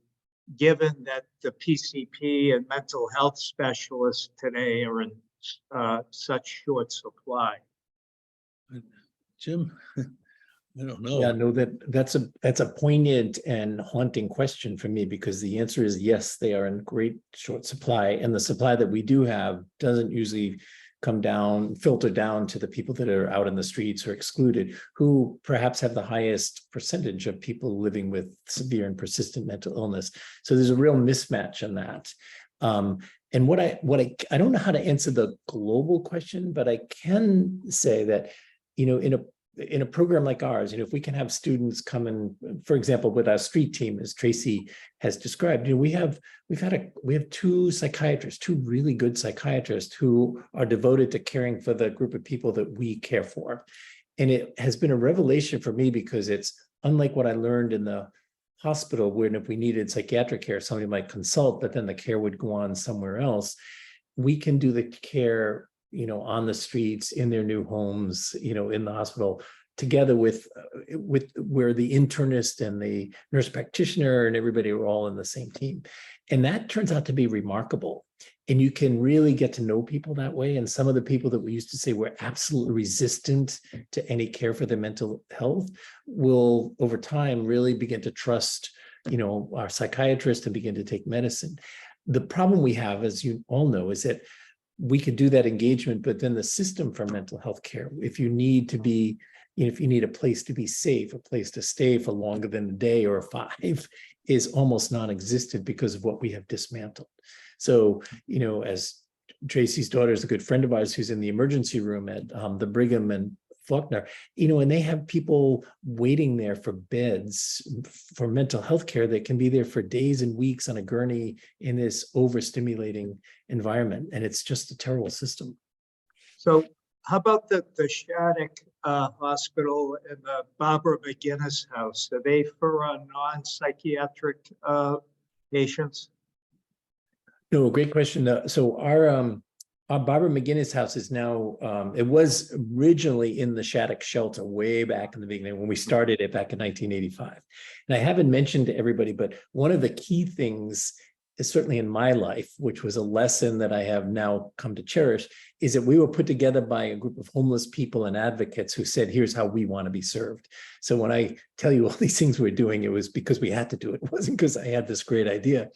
given that the PCP and mental health specialists today are in such short supply? Jim? I don't know. Yeah, no, that's a poignant and haunting question for me, because the answer is yes, they are in great short supply, and the supply that we do have doesn't usually come down, filter down to the people that are out in the streets or excluded, who perhaps have the highest percentage of people living with severe and persistent mental illness. So there's a real mismatch in that. And what I don't know how to answer the global question, but I can say that, in a program like ours, if we can have students come in, for example, with our street team, as Tracy has described, we have two psychiatrists, two really good psychiatrists who are devoted to caring for the group of people that we care for. And it has been a revelation for me, because it's unlike what I learned in the hospital, where if we needed psychiatric care, somebody might consult, but then the care would go on somewhere else. We can do the care, on the streets, in their new homes, in the hospital, together with where the internist and the nurse practitioner and everybody are all in the same team. And that turns out to be remarkable. And you can really get to know people that way. And some of the people that we used to say were absolutely resistant to any care for their mental health will, over time, really begin to trust, our psychiatrist and begin to take medicine. The problem we have, as you all know, is that we could do that engagement, but then the system for mental health care, if you need to be, if you need a place to be safe, a place to stay for longer than a day or 5, is almost non-existent because of what we have dismantled. So, as Tracy's daughter is a good friend of ours who's in the emergency room at the Brigham and Faulkner, and they have people waiting there for beds for mental health care that can be there for days and weeks on a gurney in this overstimulating environment. And it's just a terrible system. So how about the Shattuck Hospital and the Barbara McGinnis House? Are they for non-psychiatric patients? No, great question. So our Barbara McGinnis House is now, it was originally in the Shattuck shelter way back in the beginning when we started it back in 1985. And I haven't mentioned to everybody, but one of the key things is certainly in my life, which was a lesson that I have now come to cherish, is that we were put together by a group of homeless people and advocates who said, here's how we want to be served. So when I tell you all these things we're doing, it was because we had to do it. It wasn't because I had this great idea.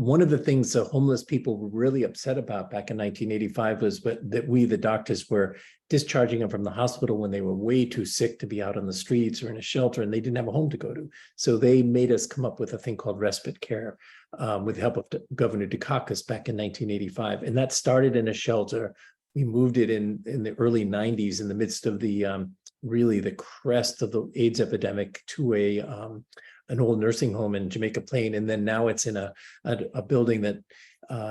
One of the things the homeless people were really upset about back in 1985 was that we, the doctors, were discharging them from the hospital when they were way too sick to be out on the streets or in a shelter, and they didn't have a home to go to. So they made us come up with a thing called respite care with the help of Governor Dukakis back in 1985. And that started in a shelter. We moved it in the early 90s in the midst of really the crest of the AIDS epidemic to an old nursing home in Jamaica Plain. And then now it's in a building that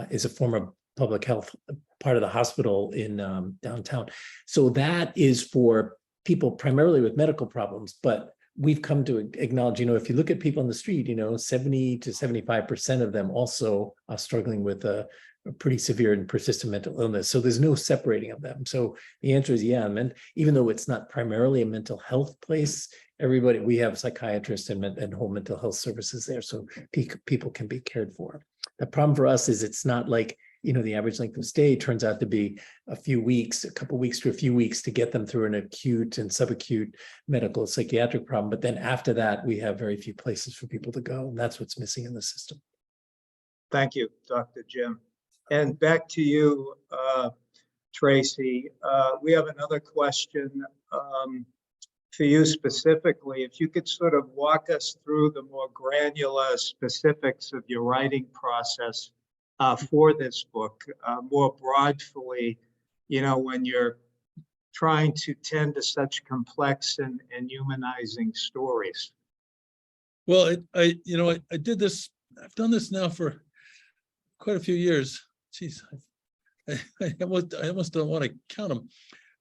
is a former public health part of the hospital in downtown. So that is for people primarily with medical problems, but we've come to acknowledge, if you look at people on the street, 70 to 75% of them also are struggling with a pretty severe and persistent mental illness. So there's no separating of them. So the answer is yeah. And even though it's not primarily a mental health place, we have psychiatrists and whole mental health services there. So people can be cared for. The problem for us is it's not like, the average length of stay turns out to be a few weeks, a couple of weeks to a few weeks to get them through an acute and subacute medical psychiatric problem. But then after that, we have very few places for people to go. And that's what's missing in the system. Thank you, Dr. Jim. And back to you, Tracy. We have another question for you specifically. If you could sort of walk us through the more granular specifics of your writing process for this book, more broadly, when you're trying to tend to such complex and humanizing stories. Well, I did this. I've done this now for quite a few years. Geez, I almost don't want to count them,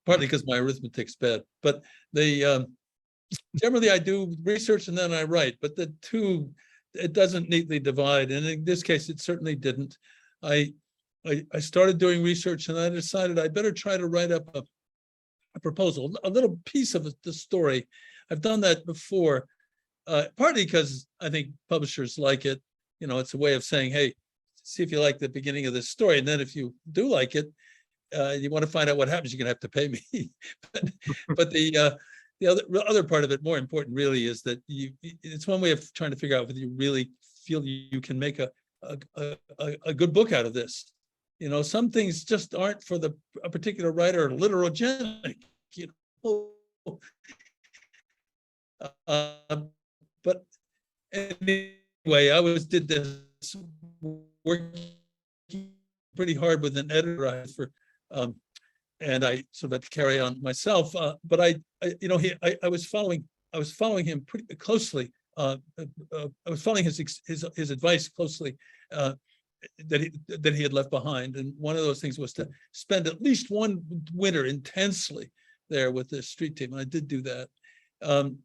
partly because my arithmetic's bad. But generally I do research and then I write. But the two, it doesn't neatly divide, and in this case, it certainly didn't. I started doing research, and I decided I better try to write up a proposal, a little piece of the story. I've done that before, partly because I think publishers like it. It's a way of saying, hey, see if you like the beginning of this story, and then if you do like it, you want to find out what happens, you're gonna have to pay me. but the other part of it, more important really, is that it's one way of trying to figure out whether you really feel you can make a good book out of this. You know, some things just aren't for a particular writer or literogenic, you know. But anyway, did this working pretty hard with an editor for, and I sort of had to carry on myself. But I you know, I was following him pretty closely. I was following his advice closely. That he had left behind, and one of those things was to spend at least one winter intensely there with the street team. And I did do that, and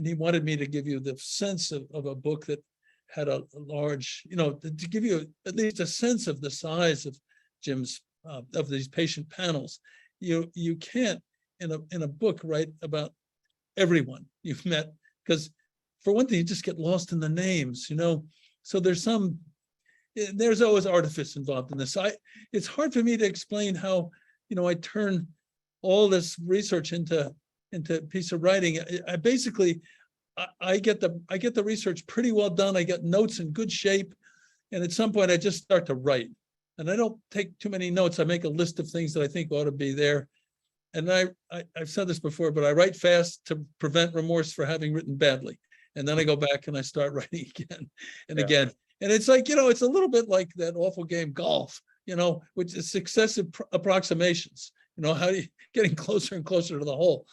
he wanted me to give you the sense of a book that had a large, you know, to give you at least a sense of the size of Jim's of these patient panels. You can't in a book write about everyone you've met, because for one thing, you just get lost in the names, you know. So there's always artifice involved in this. It's hard for me to explain how, you know, I turn all this research into a piece of writing. I basically, I get the research pretty well done. I get notes in good shape, and at some point I just start to write. And I don't take too many notes. I make a list of things that I think ought to be there. And I've said this before, but I write fast to prevent remorse for having written badly. And then I go back and I start writing again and again. And it's like, you know, it's a little bit like that awful game golf, you know, which is successive approximations, you know, how do you getting closer and closer to the hole,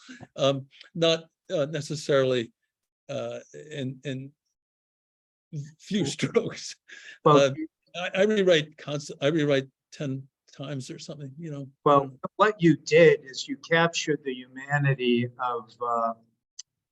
not necessarily in few strokes. Well, I rewrite I rewrite 10 times or something, you know. well, what you did is you captured the humanity of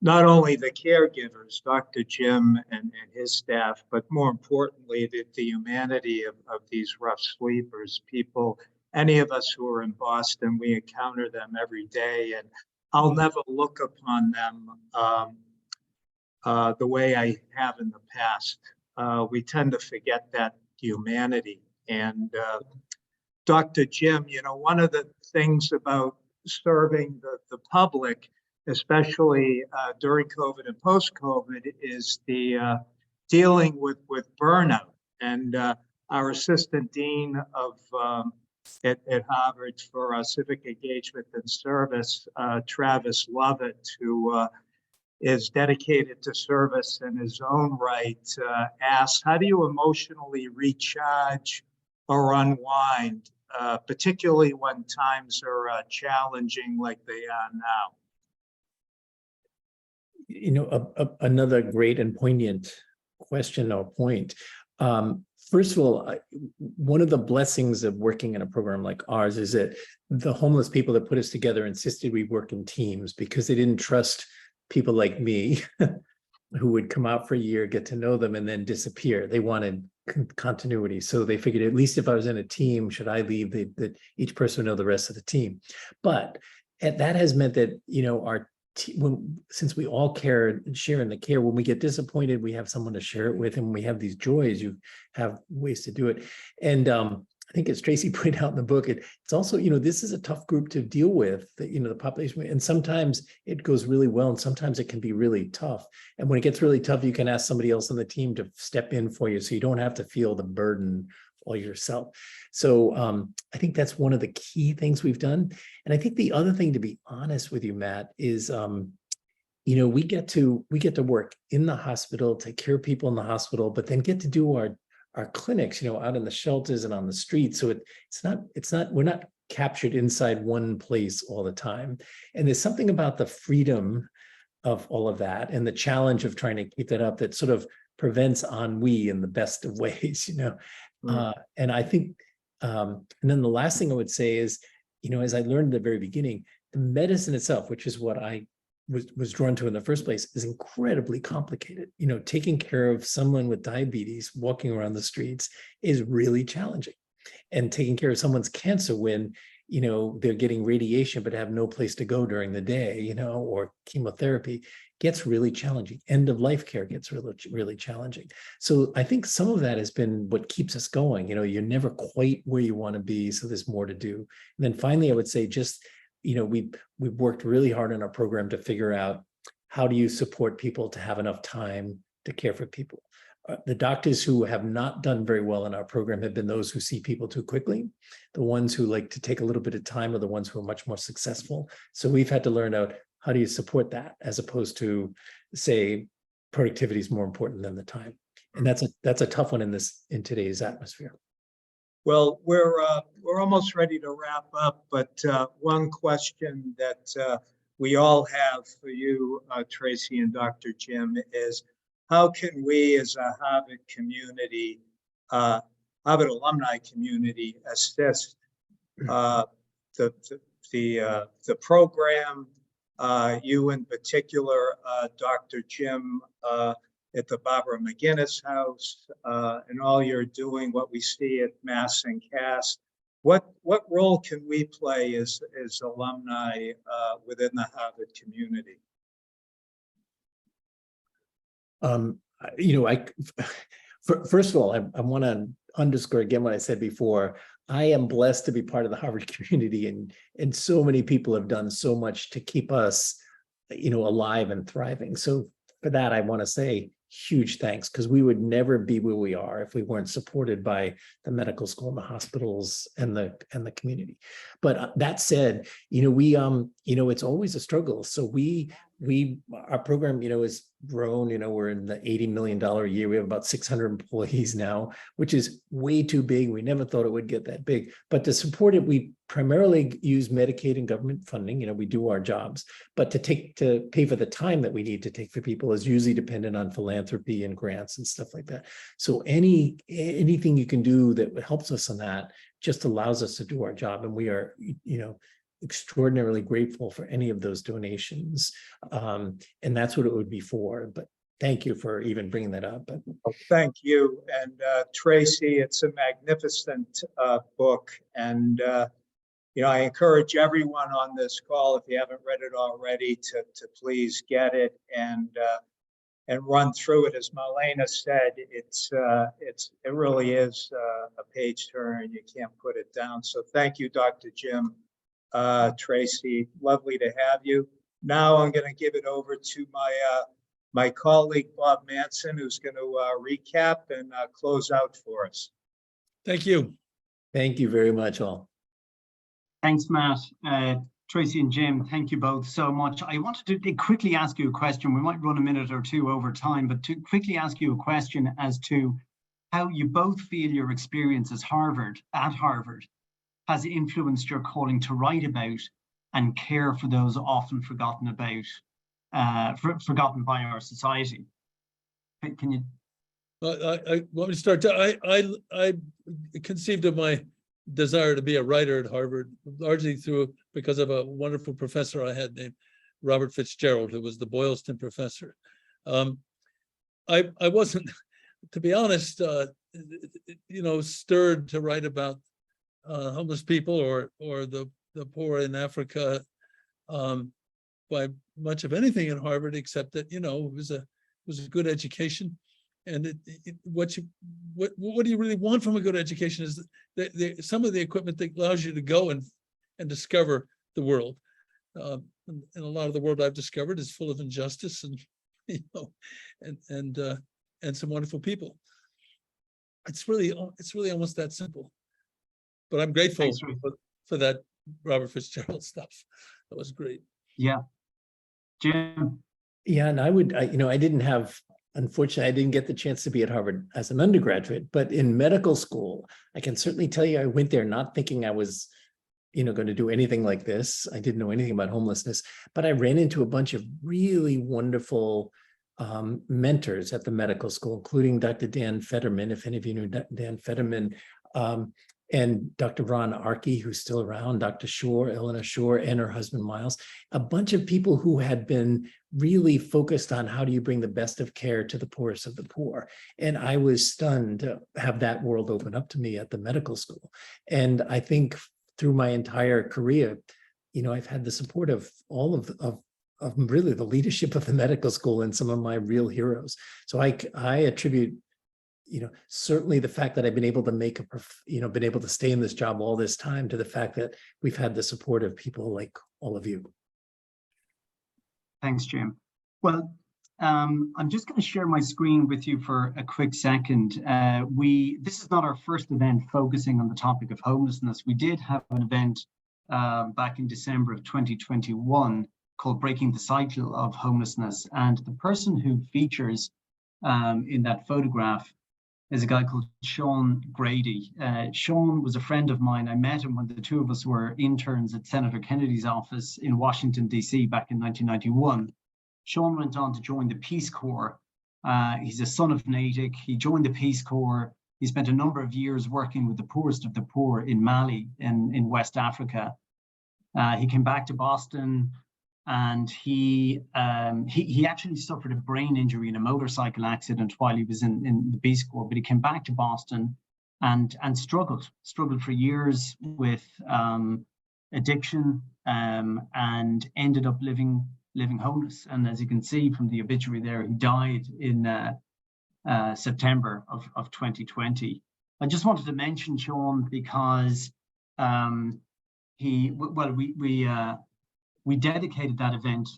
not only the caregivers, Dr. Jim and his staff, but more importantly, the humanity of these rough sleepers, people, any of us who are in Boston, we encounter them every day, and I'll never look upon them the way I have in the past. We tend to forget that humanity. And Dr. Jim, you know, one of the things about serving the public, especially during COVID and post-COVID, is the dealing with burnout. And our assistant dean of at Harvard for civic engagement and service, Travis Lovett, who is dedicated to service in his own right, asks, how do you emotionally recharge or unwind, particularly when times are challenging like they are now? You know, another great and poignant question or point. First of all, one of the blessings of working in a program like ours is that the homeless people that put us together insisted we work in teams, because they didn't trust people like me who would come out for a year, get to know them, and then disappear. They wanted continuity. So they figured, at least if I was in a team, should I leave, that each person would know the rest of the team. But that has meant that, you know, since we all care and share in the care, when we get disappointed, we have someone to share it with, and when we have these joys, you have ways to do it. And I think, as Tracy pointed out in the book, it's also, you know, this is a tough group to deal with, you know, the population, and sometimes it goes really well, and sometimes it can be really tough. And when it gets really tough, you can ask somebody else on the team to step in for you, so you don't have to feel the burden all yourself. So I think that's one of the key things we've done. And I think the other thing, to be honest with you, Matt, is you know, we get to work in the hospital, take care of people in the hospital, but then get to do our clinics, you know, out in the shelters and on the street. So we're not captured inside one place all the time. And there's something about the freedom of all of that and the challenge of trying to keep that up that sort of prevents ennui in the best of ways, you know. And I think, and then the last thing I would say is, you know, as I learned at the very beginning, the medicine itself, which is what I was drawn to in the first place, is incredibly complicated. You know, taking care of someone with diabetes walking around the streets is really challenging. And taking care of someone's cancer when, you know, they're getting radiation but have no place to go during the day, you know, or chemotherapy, gets really challenging. End of life care gets really, really challenging. So I think some of that has been what keeps us going. You know, you're never quite where you want to be, so there's more to do. And then finally, I would say, just, you know, we've worked really hard in our program to figure out, how do you support people to have enough time to care for people? the doctors who have not done very well in our program have been those who see people too quickly. The ones who like to take a little bit of time are the ones who are much more successful. So we've had to learn out how do you support that, as opposed to say productivity is more important than the time. And that's a tough one in today's atmosphere. Well, we're almost ready to wrap up, but one question that we all have for you, Tracy and Dr. Jim, is how can we as a Harvard community, Harvard alumni community, assist the program, you in particular, Dr. Jim, at the Barbara McGinnis House, and all you're doing, what we see at Mass and Cass. What role can we play as alumni within the Harvard community? First of all, I want to underscore again what I said before. I am blessed to be part of the Harvard community, and so many people have done so much to keep us, alive and thriving. So for that, I want to say huge thanks, because we would never be where we are if we weren't supported by the medical school and the hospitals and the community. But that said, it's always a struggle. So our program, has grown. We're in the $80 million a year. We have about 600 employees now, which is way too big. We never thought it would get that big. But to support it, we primarily use Medicaid and government funding. We do our jobs. But to pay for the time that we need to take for people is usually dependent on philanthropy and grants and stuff like that. So anything you can do that helps us on that just allows us to do our job. And we are, extraordinarily grateful for any of those donations. And that's what it would be for. But thank you for even bringing that up. Well, thank you. And Tracy, it's a magnificent book. And, I encourage everyone on this call, if you haven't read it already, to please get it and run through it. As Marlena said, it really is a page turner, and you can't put it down. So thank you, Dr. Jim. Tracy, lovely to have you. Now I'm going to give it over to my colleague Bob Manson, who's going to recap and close out for us. Thank you. Thank you very much, all. Thanks, Matt. Tracy and Jim, thank you both so much. I wanted to quickly ask you a question. We might run a minute or two over time, but to quickly ask you a question as to how you both feel your experience at Harvard has influenced your calling to write about and care for those often forgotten about, forgotten by our society. Can you? I want me to start. I conceived of my desire to be a writer at Harvard largely because of a wonderful professor I had named Robert Fitzgerald, who was the Boylston professor. I wasn't, to be honest, stirred to write about homeless people or the poor in Africa by much of anything at Harvard, except that it was a good education. And what do you really want from a good education is some of the equipment that allows you to go and discover the world. And a lot of the world I've discovered is full of injustice and some wonderful people. It's really almost that simple. But I'm grateful for that Robert Fitzgerald stuff. That was great. Yeah. Jim? Yeah, and unfortunately, I didn't get the chance to be at Harvard as an undergraduate, but in medical school, I can certainly tell you I went there not thinking I was, going to do anything like this. I didn't know anything about homelessness, but I ran into a bunch of really wonderful mentors at the medical school, including Dr. Dan Fetterman, if any of you knew Dan Fetterman, and Dr. Ron Arkey, who's still around, Dr. Shore, Eleanor Shore, and her husband, Miles, a bunch of people who had been really focused on how do you bring the best of care to the poorest of the poor. And I was stunned to have that world open up to me at the medical school. And I think through my entire career, I've had the support of all of really the leadership of the medical school and some of my real heroes. So I attribute certainly the fact that I've been able to been able to stay in this job all this time to the fact that we've had the support of people like all of you. Thanks, Jim. Well, I'm just going to share my screen with you for a quick second. This is not our first event focusing on the topic of homelessness. We did have an event back in December of 2021 called Breaking the Cycle of Homelessness. And the person who features in that photograph is a guy called Sean Grady. Sean was a friend of mine. I met him when the two of us were interns at Senator Kennedy's office in Washington, D.C. back in 1991. Sean went on to join the Peace Corps. He's a son of Natick. He joined the Peace Corps. He spent a number of years working with the poorest of the poor in Mali in West Africa. He came back to Boston, and he actually suffered a brain injury in a motorcycle accident while he was in the Peace Corps, but he came back to Boston and struggled for years with addiction, and ended up living homeless. And as you can see from the obituary there, he died in September of 2020. I just wanted to mention Sean because we dedicated that event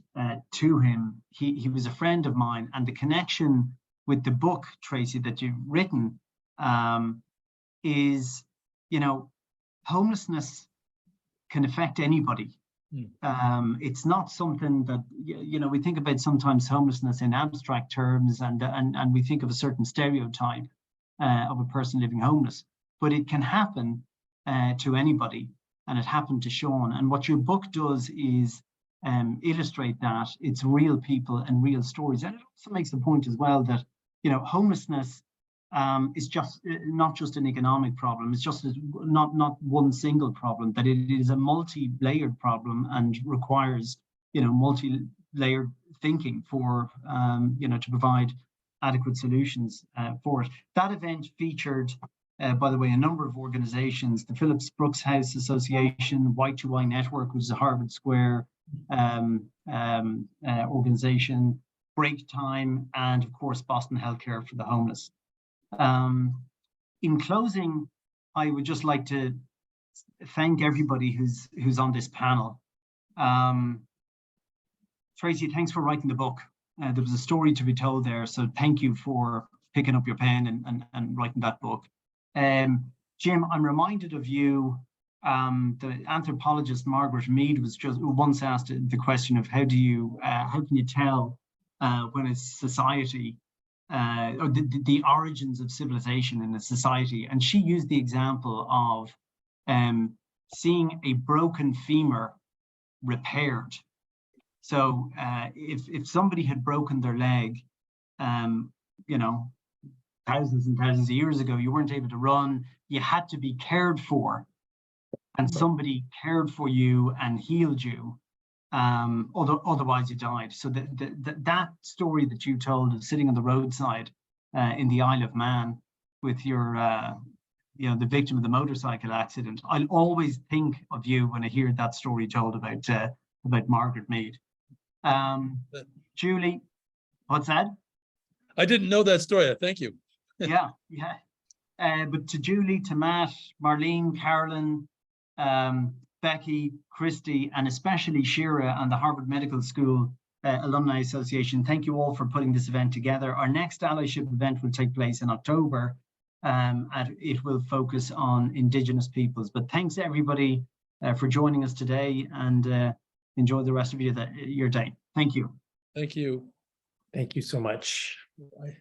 to him. He was a friend of mine, and the connection with the book, Tracy, that you've written is, homelessness can affect anybody. It's not something that, we think about sometimes homelessness in abstract terms, and we think of a certain stereotype of a person living homeless, but it can happen to anybody. And it happened to Sean. And what your book does is illustrate that. It's real people and real stories. And it also makes the point as well that, homelessness is just not just an economic problem. It's just not one single problem, that it is a multi-layered problem and requires, multi-layered thinking for, to provide adequate solutions for it. That event featured, by the way, a number of organizations: the Phillips Brooks House Association, Y2Y Network, which is a Harvard Square organization, Break Time, and of course, Boston Healthcare for the Homeless. In closing, I would just like to thank everybody who's on this panel. Tracy, thanks for writing the book. There was a story to be told there, so thank you for picking up your pen and writing that book. Jim, I'm reminded of you. The anthropologist Margaret Mead was just once asked the question of how can you tell when a society or the origins of civilization in a society, and she used the example of seeing a broken femur repaired. So if somebody had broken their leg, thousands and thousands of years ago, you weren't able to run, you had to be cared for, and somebody cared for you and healed you, otherwise you died. So that story that you told of sitting on the roadside in the Isle of Man with your the victim of the motorcycle accident, I'll always think of you when I hear that story told about Margaret Mead. Julie, what's that? I didn't know that story. Thank you. Yeah. But to Julie, to Matt, Marlene, Carolyn, Becky, Christy, and especially Shira and the Harvard Medical School Alumni Association, thank you all for putting this event together. Our next Allyship event will take place in October, and it will focus on Indigenous peoples. But thanks everybody for joining us today, and enjoy the rest of your day. Thank you. Thank you. Thank you so much. Bye.